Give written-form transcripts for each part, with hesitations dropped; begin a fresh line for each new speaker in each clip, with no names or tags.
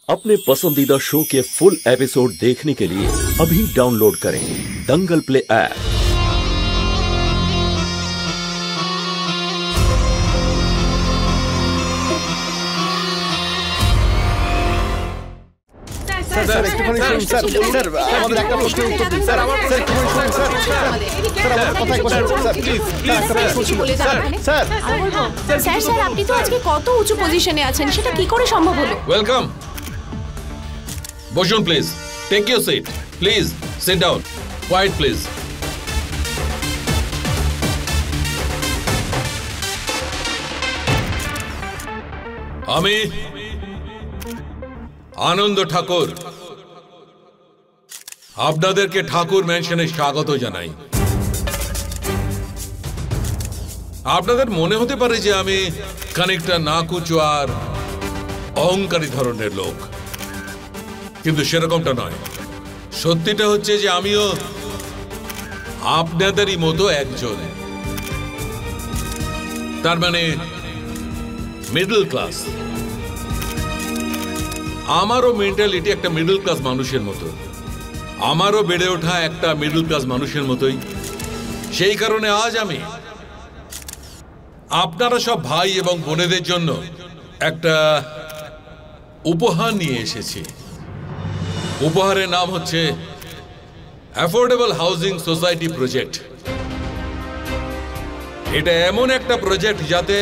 अपने पसंदीदा शो के फुल एपिसोड देखने के लिए अभी डाउनलोड करें दंगल प्ले ऐप।
স্যার একটুখানি শুনুন স্যার স্যার আমাদের একটা প্রশ্নের উত্তর দিন স্যার স্যার একটুখানি শুনুন স্যার স্যার আমাদের কথা একবার শুনুন স্যার প্লিজ একটা প্রশ্ন ছিল স্যার স্যার
স্যার স্যার আপনি তো আজকে কত উঁচু পজিশনে আছেন সেটা কি করে সম্ভব হলো?
ওয়েলকাম, বসুন please, take your seat, please sit down, quiet please. আমি আনন্দ ঠাকুর আপনাদেরকে ঠাকুর ম্যানশনে স্বাগত জানাই। আপনাদের মনে হতে পারে যে আমি খানিকটা নাকুচু আর অহংকারী ধরনের লোক, কিন্তু সেরকমটা নয়। সত্যিটা হচ্ছে যে আমিও আপনাদেরই মতো একজন, তার মানে মিডল ক্লাস। আমারও মেন্টালিটি একটা মিডল ক্লাস মানুষের মতো, আমারও বেড়ে ওঠা একটা মিডল ক্লাস মানুষের মতোই। সেই কারণে আজ আমি আপনারা সব ভাই এবং বোনেদের জন্য একটা উপহার নিয়ে এসেছি। উপহারের নাম হচ্ছে অ্যাফোর্ডেবল হাউজিং সোসাইটি প্রজেক্ট। এটা এমন একটা প্রজেক্ট যাতে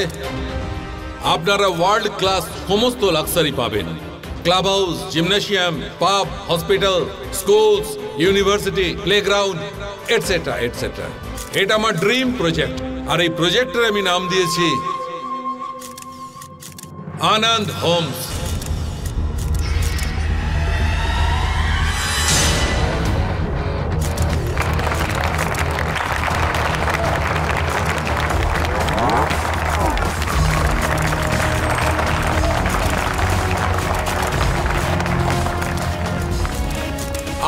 আপনারা ওয়ার্ল্ড ক্লাস সমস্ত লাক্সারি পাবেন। ক্লাব হাউস, জিমনেশিয়াম, পাব, hospital, schools, university, playground, etcetera etcetera. এটা আমার ড্রিম প্রজেক্ট, আর এই প্রজেক্টের আমি নাম দিয়েছি আনন্দ হোমস।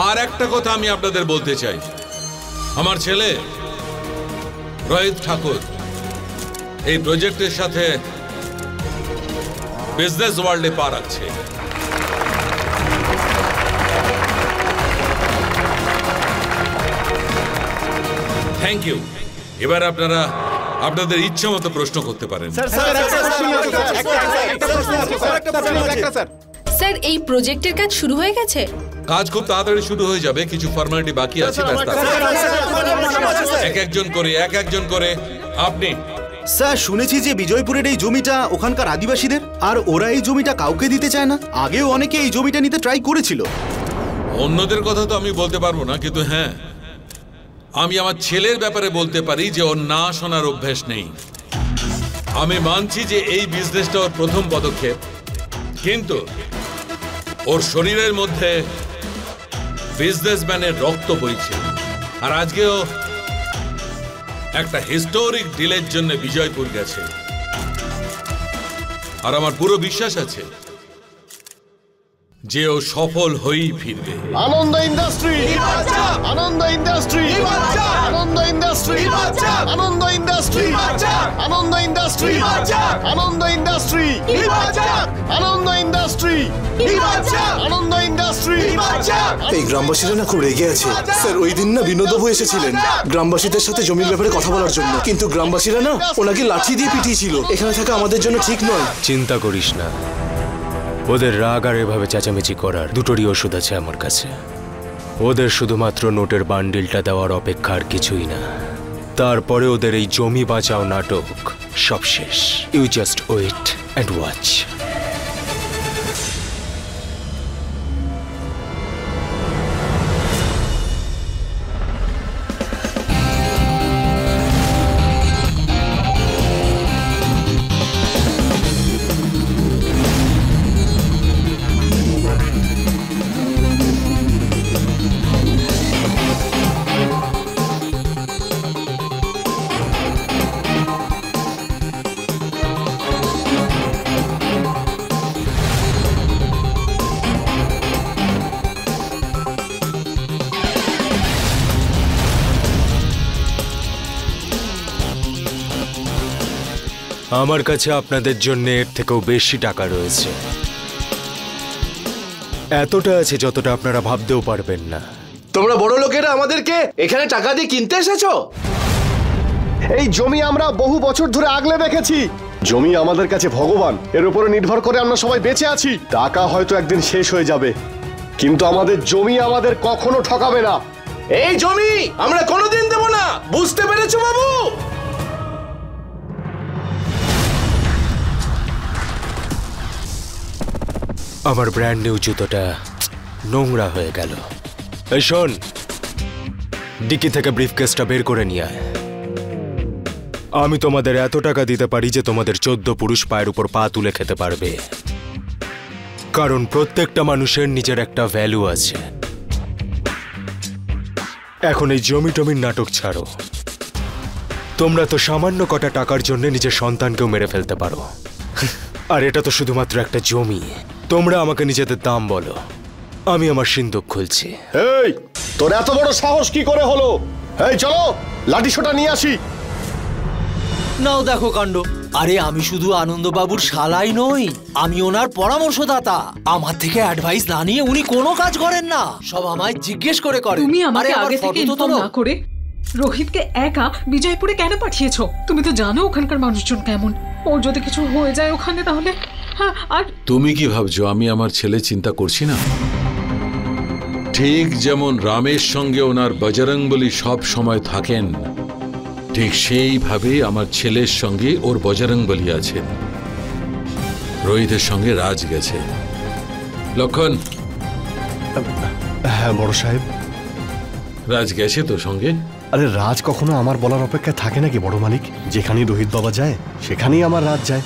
আর একটা কথা আমি আপনাদের বলতে চাই, আমার ছেলে রোহিত ঠাকুর এই প্রজেক্টের সাথে বিজনেস ওয়ার্ল্ডে পা রাখছে। Thank you. এবার আপনারা আপনাদের ইচ্ছা মতো প্রশ্ন করতে পারেন।
স্যার এই প্রজেক্টের কাজ শুরু হয়ে গেছে?
কাজ খুব তাড়াতাড়ি শুরু হয়ে যাবে, কিছু ফর্মালিটি বাকি আছে। এক একজন করে আপনি।
স্যার শুনেছি যে বিজয়পুরের এই জমিটা ওখানকার আদিবাসীদের, আর ওরা এই জমিটা কাউকে দিতে চায় না। আগেও অনেকে এই জমিটা নিতে ট্রাই করেছিল।
অন্যদের কথা তো আমি বলতে পারবো না, কিন্তু হ্যাঁ আমি আমার ছেলের ব্যাপারে বলতে পারি যে ওর না শোনার অভ্যাস নেই। আমি মানছি যে এই বিজনেসটা ওর প্রথম পদক্ষেপ, কিন্তু ওর শরীরের মধ্যে বিজনেসম্যানের রক্ত বইছে। আর আজকেও একটা হিস্টোরিক ডিলের জন্য বিজয়পুর গেছে, আর আমার পুরো বিশ্বাস আছে যে ও সফল হয়েই ফিরবে।
আনন্দ ইন্ডাস্ট্রি, আনন্দ ইন্ডাস্ট্রি, আনন্দ ইন্ডাস্ট্রি, আনন্দ ইন্ডাস্ট্রি, আনন্দ ইন্ডাস্ট্রি, আনন্দ ইন্ডাস্ট্রি, আনন্দ ইন্ডাস্ট্রি, আনন্দ ইন্ডাস্ট্রি।
এই গ্রামবাসীরা না খুব রেগে আছে স্যার। ওই দিন না বিনোদবাবু এসেছিলেন গ্রামবাসীদের সাথে জমির ব্যাপারে কথা বলার জন্য, কিন্তু গ্রামবাসীরা না ওনাকে লাঠি দিয়ে পিটিয়েছিল। এখানে থাকা আমাদের জন্য ঠিক নয়।
চিন্তা করিস না, ওদের রাগ আর এভাবে চেঁচামেচি করার দুটোরই ওষুধ আছে আমার কাছে। ওদের শুধুমাত্র নোটের বান্ডিলটা দেওয়ার অপেক্ষা, আর কিছুই না। তারপরে ওদের এই জমি বাঁচাও নাটক সব শেষ। You just wait and watch. আমার কাছে আপনাদের জন্য এর থেকেও বেশি টাকা রয়েছে। এতটা আছে যতটা আপনারা ভাবতেও পারবেন না।
তোমরা বড় লোকেরা আমাদেরকে এখানে টাকা দিয়ে কিনতে এসেছো?
এই জমি আমরা বহু বছর ধরে আগলে রেখেছি। জমি আমাদের কাছে ভগবান, এর উপরে নির্ভর করে আমরা সবাই বেঁচে আছি। টাকা হয়তো একদিন শেষ হয়ে যাবে, কিন্তু আমাদের জমি আমাদের কখনো ঠকাবে না।
এই জমি আমরা কোনোদিন দেব না, বুঝতে পেরেছো বাবু?
আমার ব্র্যান্ড নিউ জুতোটা নোংরা হয়ে গেল। এই শোন, ডিকি থেকে ব্রিফকেসটা বের করে নিয়ে আয়। আমি তোমাদের এত টাকা দিতে পারি যে তোমাদের 14 পুরুষ পায়ের উপর পা তুলে খেতে পারবে, কারণ প্রত্যেকটা মানুষের নিজের একটা ভ্যালু আছে। এখন এই জমি টমির নাটক ছাড়ো। তোমরা তো সামান্য কটা টাকার জন্য নিজের সন্তানকেও মেরে ফেলতে পারো, আর এটা তো শুধুমাত্র একটা জমি। তোমরা আমাকে নিজেদের দাম বলো, আমি আমার সিন্দুক খুলছি।
এই, তোর এত বড় সাহস কি করে হলো? এই চলো লাঠি সোটা নিয়ে আসি।
নাও দেখো কাণ্ড। আরে আমি শুধু আনন্দবাবুর শালাই নই, আমি ওনার পরামর্শদাতা। আমার থেকে অ্যাডভাইস না নিয়ে উনি কোনো কাজ করেন না, সব আমায় জিজ্ঞেস করে করেন।
তুমি আমাকে
আরে,
আগে থেকে ইনফর্ম না করে রোহিতকে একা বিজয়পুরে কেন পাঠিয়েছো? তুমি তো জানো ওখানকার মানুষজন কেমন। ওর যদি কিছু হয়ে যায় ওখানে তাহলে। হ্যাঁ, আর
তুমি কি ভাবছো আমি আমার ছেলে চিন্তা করছি না? ঠিক যেমন রামের সঙ্গে ওনার বজরংবলী সব সময় থাকেন, ঠিক সেইভাবে আমার ছেলের সঙ্গে ওর বজরংবলী আছেন। রোহিতের সঙ্গে রাজ গেছে। লক্ষণ।
হ্যাঁ বড় সাহেব।
রাজ গেছে তো সঙ্গে?
আরে রাজ কখনো আমার বলার অপেক্ষায় থাকে নাকি বড় মালিক? যেখানেই রোহিত বাবা যায় সেখানেই আমার রাজ যায়।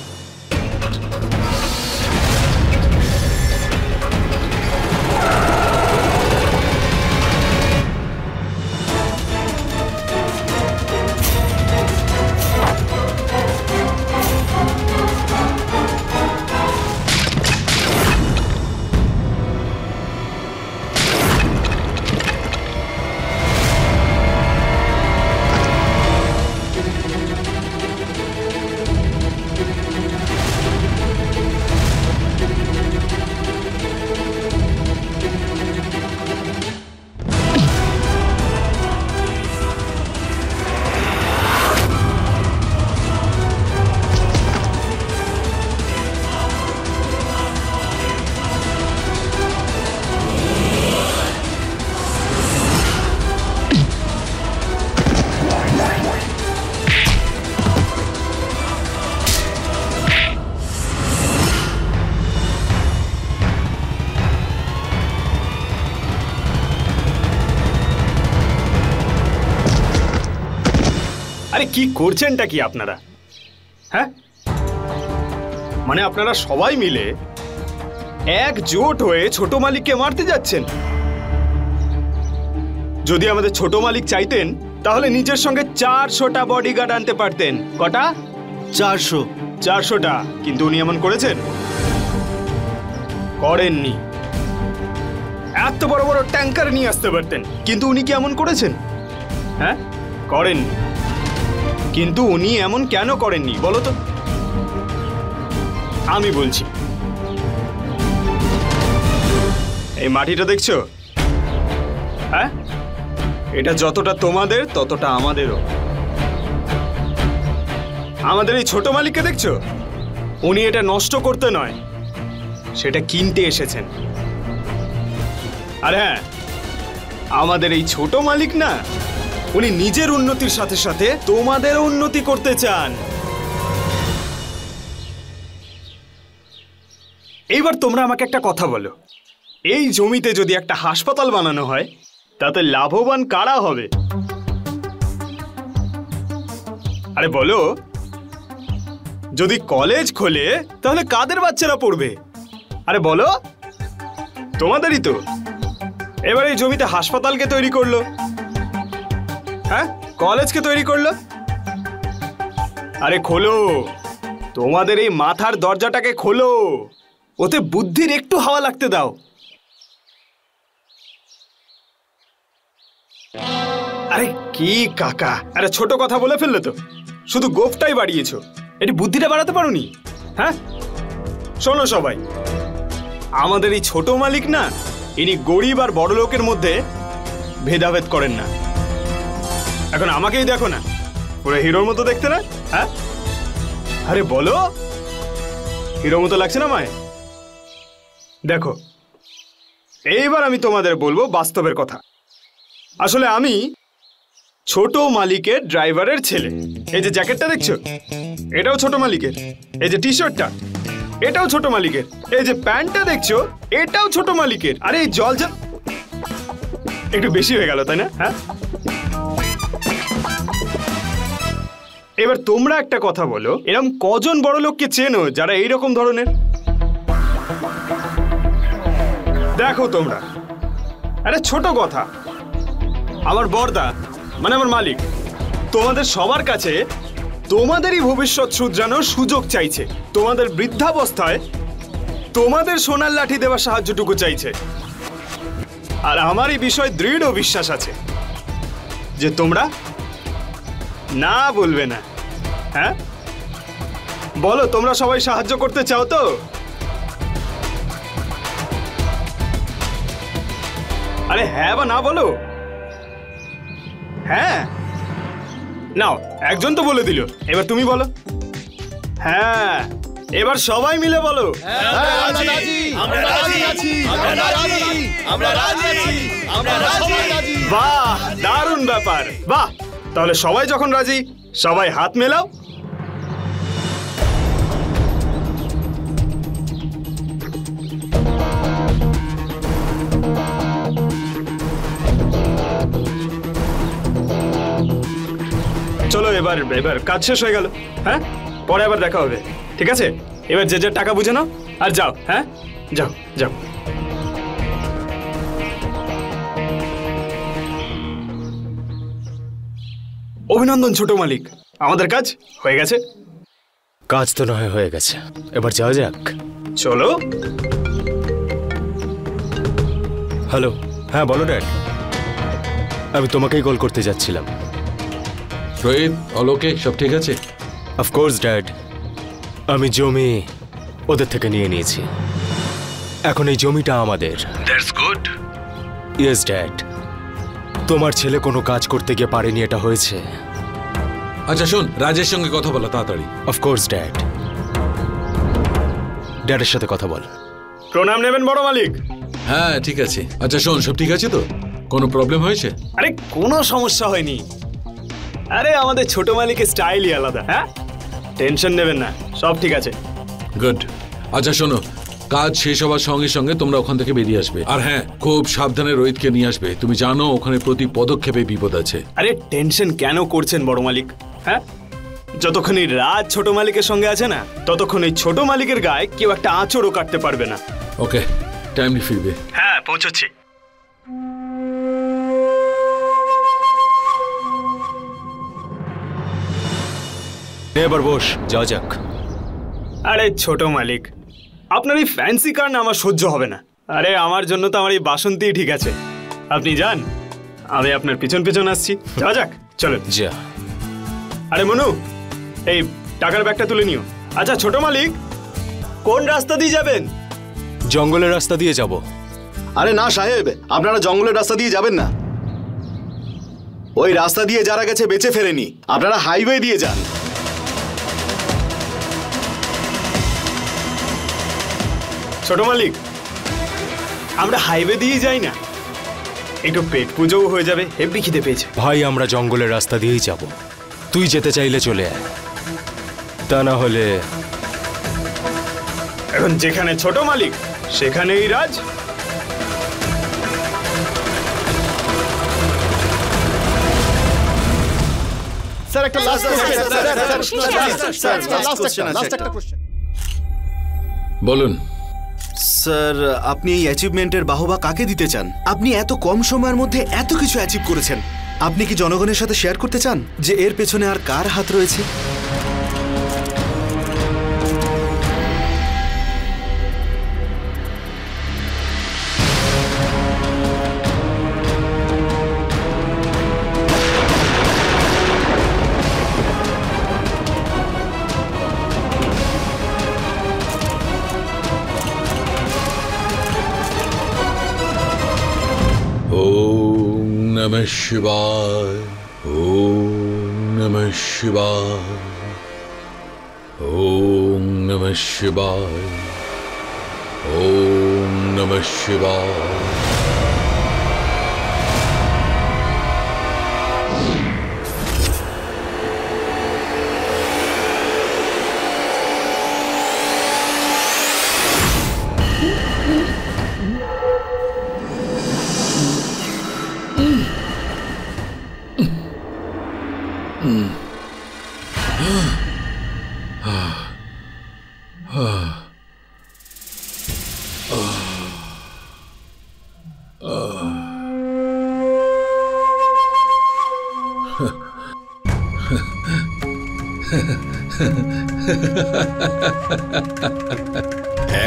আরে কি করছেনটা কি আপনারা? হ্যাঁ, মানে আপনারা সবাই মিলে একজোট হয়ে ছোট মালিককে মারতে যাচ্ছেন। যদি আমাদের ছোট মালিক চাইতেন তাহলে নিজের সঙ্গে 400টা বডিগার্ড আনতে পারতেন। কটা? 400টা। কিন্তু উনি এমন করেছেন? করেননি। এত বড় বড় ট্যাঙ্কার নিয়ে আসতে পারতেন, কিন্তু উনি কি এমন করেছেন? হ্যাঁ, করেননি। কিন্তু উনি এমন কেন করেননি বলো তো? আমি বলছি, এই মাটিটা দেখছো? হ্যাঁ, এটা যতটা তোমাদের ততটা আমাদেরও। আমাদের এই ছোট মালিককে দেখছো? উনি এটা নষ্ট করতে নয়, সেটা কিনতে এসেছেন। আর হ্যাঁ, আমাদের এই ছোট মালিক না, উনি নিজের উন্নতির সাথে সাথে তোমাদেরও উন্নতি করতে চান। এইবার তোমরা আমাকে একটা কথা বলো, এই জমিতে যদি একটা হাসপাতাল বানানো হয় তাতে লাভবান কারা হবে? আরে বলো, যদি কলেজ খোলে তাহলে কাদের বাচ্চারা পড়বে? আরে বলো, তোমাদেরই তো। এবার এই জমিতে হাসপাতালকে তৈরি করলো, হ্যাঁ, কলেজকে তৈরি করলো। আরে খোলো, তোমাদের এই মাথার দরজাটাকে খোলো, ওতে বুদ্ধির একটু হাওয়া লাগতে দাও। আরে কি কাকা, আরে ছোট কথা বলে ফেললে তো, শুধু গোফটাই বাড়িয়েছো, এটি বুদ্ধিটা বাড়াতে পারোনি? হ্যাঁ, শোনো সবাই, আমাদের এই ছোট মালিক না, ইনি গরিব আর বড় লোকের মধ্যে ভেদাভেদ করেন না। এখন আমাকেই দেখো না, পুরো হিরোর মতো দেখতে না? হ্যাঁ, আরে বলো, হিরো মতো লাগছে না মায়? দেখো, এইবার আমি তোমাদের বলবো বাস্তবের কথা। আসলে আমি ছোট মালিকের ড্রাইভারের ছেলে। এই যে জ্যাকেটটা দেখছো, এটাও ছোট মালিকের। এই যে টি শার্টটা, এটাও ছোট মালিকের। এই যে প্যান্টটা দেখছো, এটাও ছোট মালিকের। আরে এই জল একটু বেশি হয়ে গেল, তাই না? হ্যাঁ, এবার তোমরা একটা কথা বলো, এরকম কজন বড় লোককে চেনো যারা এইরকম ধরনের? দেখো তোমরা, আরে ছোট কথা, আমার বড়দা মানে আমার মালিক তোমাদের সবার কাছে তোমাদেরই ভবিষ্যৎ শুধরানোর সুযোগ চাইছে। তোমাদের বৃদ্ধাবস্থায় তোমাদের সোনার লাঠি দেওয়ার সাহায্যটুকু চাইছে। আর আমার এই বিষয়ে দৃঢ় বিশ্বাস আছে যে তোমরা না বলবে না। হ্যাঁ, বলো, তোমরা সবাই সাহায্য করতে চাও তো? আরে হ্যাঁ বা না বলো। হ্যাঁ, নাও, একজন তো বলে দিল, এবার তুমি বলো। হ্যাঁ, এবার সবাই মিলে বলো। বাহ, দারুণ ব্যাপার। বাহ, তাহলে সবাই যখন রাজি, সবাই হাত মেলাও। চলো, এবার কাজ শেষ হয়ে গেল। হ্যাঁ, পরে আবার দেখা হবে, ঠিক আছে? এবার যে যে টাকা বুঝে নাও আর যাও। হ্যাঁ, যাও যাও। অভিনন্দন ছোট মালিক, আমাদের কাজ হয়ে গেছে।
কাজ তো নয় হয়ে গেছে, এবার যাওয়া যাক।
চলো।
হ্যালো, হ্যাঁ বলো ড্যাড। আমি তোমাকেই কল করতে যাচ্ছিলাম।
রোহিত, অলোকে সব ঠিক আছে?
অফকোর্স ড্যাড, আমি জমি ওদের থেকে নিয়ে নিয়েছি। এখন এই জমিটা আমাদের। That's good. ইয়েস ড্যাড, তোমার ছেলে কোনো কাজ করতে গিয়ে পারেনি, এটা হয়েছে।
আচ্ছা শোন, রাজের সঙ্গে কথা বলো তাড়াতাড়ি।
Of course dad. ড্যাডের সাথে কথা বল।
প্রণাম নেবেন বড় মালিক।
হ্যাঁ ঠিক আছে। আচ্ছা শোন, সব ঠিক আছে তো? কোনো প্রবলেম হয়েছে?
আরে কোনো সমস্যা হয়নি। আরে আমাদের ছোট মালিকের স্টাইলই আলাদা। হ্যাঁ, টেনশন নেবেন না, সব ঠিক আছে।
গুড। আচ্ছা শোনো, কাজ শেষ হওয়ার সঙ্গে সঙ্গে তোমরা ওখান থেকে বেরিয়ে আসবে। আর হ্যাঁ, খুব সাবধানে রোহিতকে নিয়ে আসবে। তুমি জানো ওখানে প্রতি পদক্ষেপে বিপদ আছে।
আরে টেনশন কেন করছেন বড় মালিক? হ্যাঁ, যতক্ষণ এই রাজ ছোট মালিকের সঙ্গে আছে না, ততক্ষণ এই ছোট মালিকের গায়ে কেউ একটা আঁচড়ও কাটতে পারবে না।
ওকে, টাইমলি ফিরবে।
হ্যাঁ, পৌঁছচ্ছি।
এবার বস, যাওয়া যাক।
আরে ছোট মালিক, আপনার এই ফ্যান্সি কার না আমার সহ্য হবে না। আরে আমার জন্য তো আমার এই বাসন্তী ঠিক আছে। আপনি যান, আমি আপনার পিছন পিছন আসছি। যাওয়া যাক, চলেন।
যা।
আরে মনু, এই টাকার ব্যাগটা তুলে নিও। আচ্ছা ছোট মালিক, কোন রাস্তা দিয়ে যাবেন?
জঙ্গলের রাস্তা দিয়ে যাব।
আরে না সাহেব, আপনারা জঙ্গলের রাস্তা দিয়ে যাবেন না। ওই রাস্তা দিয়ে যারা গেছে বেঁচে ফেরেনি, আপনারা হাইওয়ে দিয়ে যান।
ছোট মালিক, আমরা হাইওয়ে দিয়ে যাই না, একটু পেট পুজোও হয়ে যাবে। হেব্বি খিদে পেয়েছে।
ভাই, আমরা জঙ্গলের রাস্তা দিয়েই যাব। তুই যেতে চাইলে চলে আয়, তা না হলে।
এখন যেখানে ছোট মালিক সেখানেই রাজ।
স্যার একটা লাস্ট কোশ্চেন।
বলুন
স্যার, আপনি এই অ্যাচিভমেন্টের বাহবা কাকে দিতে চান? আপনি এত কম সময়ের মধ্যে এত কিছু অ্যাচিভ করেছেন। আপনি কি জনগণের সাথে শেয়ার করতে চান যে এর পেছনে আর কার হাত রয়েছে?
ओम नमः शिवाय, ओम नमः शिवाय, ओम नमः शिवाय, ओम नमः शिवाय।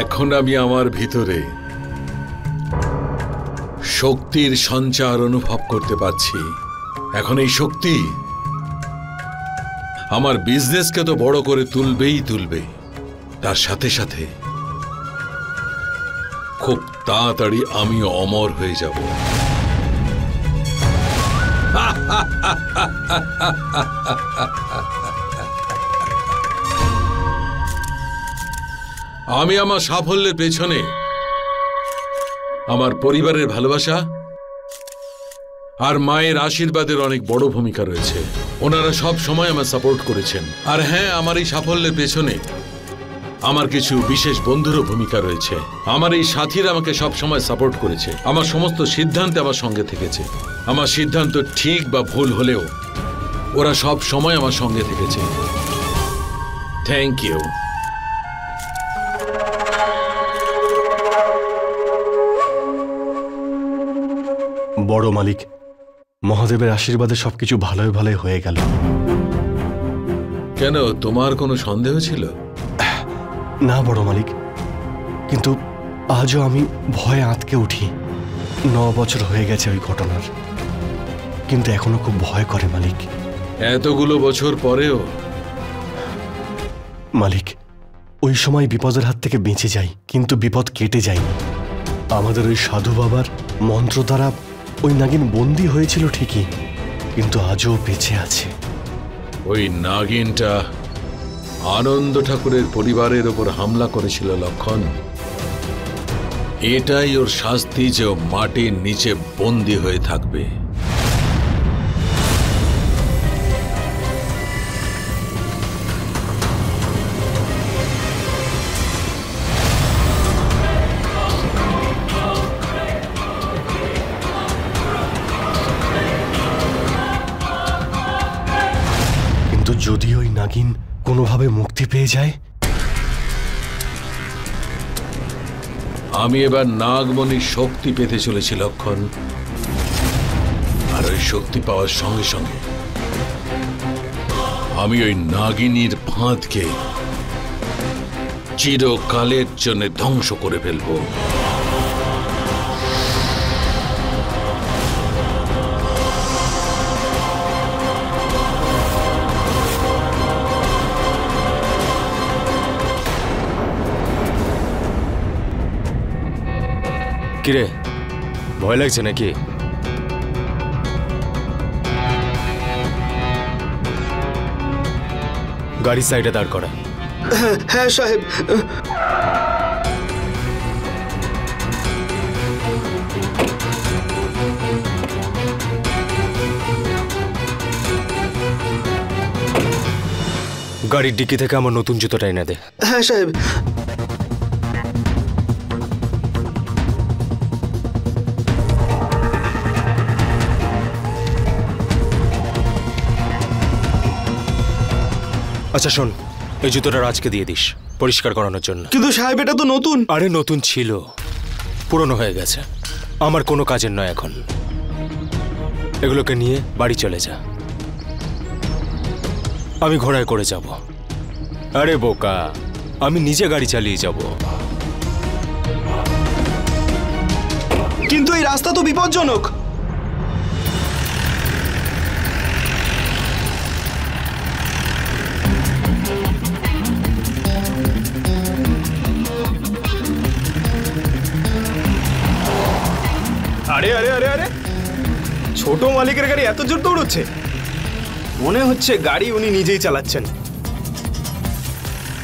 এখন আমি আমার ভিতরে শক্তির সঞ্চার অনুভব করতে পারছি। এখন এই শক্তি আমার বিজনেসকে তো বড় করে তুলবেই তুলবে, তার সাথে সাথে খুব তাড়াতাড়ি আমি অমর হয়ে যাব। আমি আমার সাফল্যের পেছনে আমার পরিবারের ভালোবাসা আর মায়ের আশীর্বাদের অনেক বড় ভূমিকা রয়েছে। ওনারা সব সময় আমার সাপোর্ট করেছেন। আর হ্যাঁ, আমার এই সাফল্যের পেছনে আমার কিছু বিশেষ বন্ধুরও ভূমিকা রয়েছে। আমার এই সাথীরা আমাকে সব সময় সাপোর্ট করেছে, আমার সমস্ত সিদ্ধান্তে আমার সঙ্গে থেকেছে। আমার সিদ্ধান্ত ঠিক বা ভুল হলেও ওরা সব সময় আমার সঙ্গে থেকেছে। Thank you.
বড় মালিক, মহাদেবের আশীর্বাদে সবকিছু ভালোই ভালোই হয়ে গেল।
কেন, তোমার কোনো সন্দেহ ছিল?
না বড় মালিক, কিন্তু আজও আমি ভয়ে আঁতকে উঠি। 9 বছর হয়ে গেছে ওই ঘটনার, কিন্তু এখনো খুব ভয় করে মালিক।
এতগুলো বছর পরেও?
মালিক, ওই সময় বিপদের হাত থেকে বেঁচে যাই, কিন্তু বিপদ কেটে যায়নি। আমাদের ওই সাধু বাবার মন্ত্র দ্বারা ওই নাগিন বন্দী হয়েছিল ঠিকই, কিন্তু আজও বেঁচে আছে।
ওই নাগিনটা আনন্দ ঠাকুরের পরিবারের ওপর হামলা করেছিল লক্ষণ। এটাই ওর শাস্তি যে ও মাটির নিচে বন্দী হয়ে থাকবে।
যদি ওই নাগিন কোনোভাবে মুক্তি পেয়ে যায়?
আমি এবার নাগমণির শক্তি পেতে চলেছি লক্ষণ, আর ওই শক্তি পাওয়ার সঙ্গে সঙ্গে আমি ওই নাগিনীর ফাঁদকে চিরকালের জন্য ধ্বংস করে ফেলবো।
কিরে, ভয় লাগছে নাকি? গাড়ি সাইডে দাঁড় করা।
হ্যাঁ সাহেব।
গাড়ির ডিকি থেকে আমার নতুন জুতোটা এনে দে।
হ্যাঁ সাহেব।
আচ্ছা শোন, এই জুতোটা রাজকে দিয়ে দিস পরিষ্কার করানোর জন্য।
কিন্তু সাহেব, এটা তো নতুন।
আরে নতুন ছিল, পুরনো হয়ে গেছে, আমার কোনো কাজের নয় এখন। এগুলোকে নিয়ে বাড়ি চলে যা, আমি ঘোড়ায় করে যাব। আরে বোকা, আমি নিজে গাড়ি চালিয়ে যাব।
কিন্তু এই রাস্তা তো বিপজ্জনক।
আরে আরে আরে আরে ছোট মালিকের গাড়ি এত জোর দৌড়চ্ছে, মনে হচ্ছে গাড়ি উনি নিজেই চালাচ্ছেন।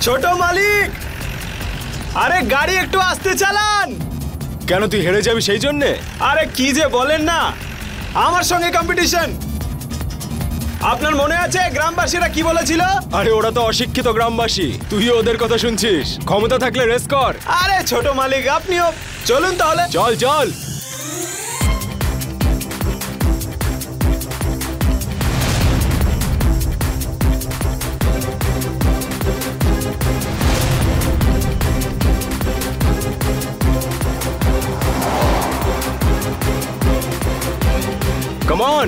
ছোট মালিক, আরে গাড়ি একটু আস্তে চালান।
কেন তুই হেরে যাবি সেই জন্যে?
আরে কি যে বলেন না, আমার সঙ্গে কম্পিটিশন। আপনার মনে আছে গ্রামবাসীরা কি বলেছিল?
আরে ওরা তো অশিক্ষিত গ্রামবাসী, তুইও ওদের কথা শুনছিস। ক্ষমতা থাকলে রেস কর।
আরে ছোট মালিক, আপনিও চলুন তাহলে।
চল চল। Come on!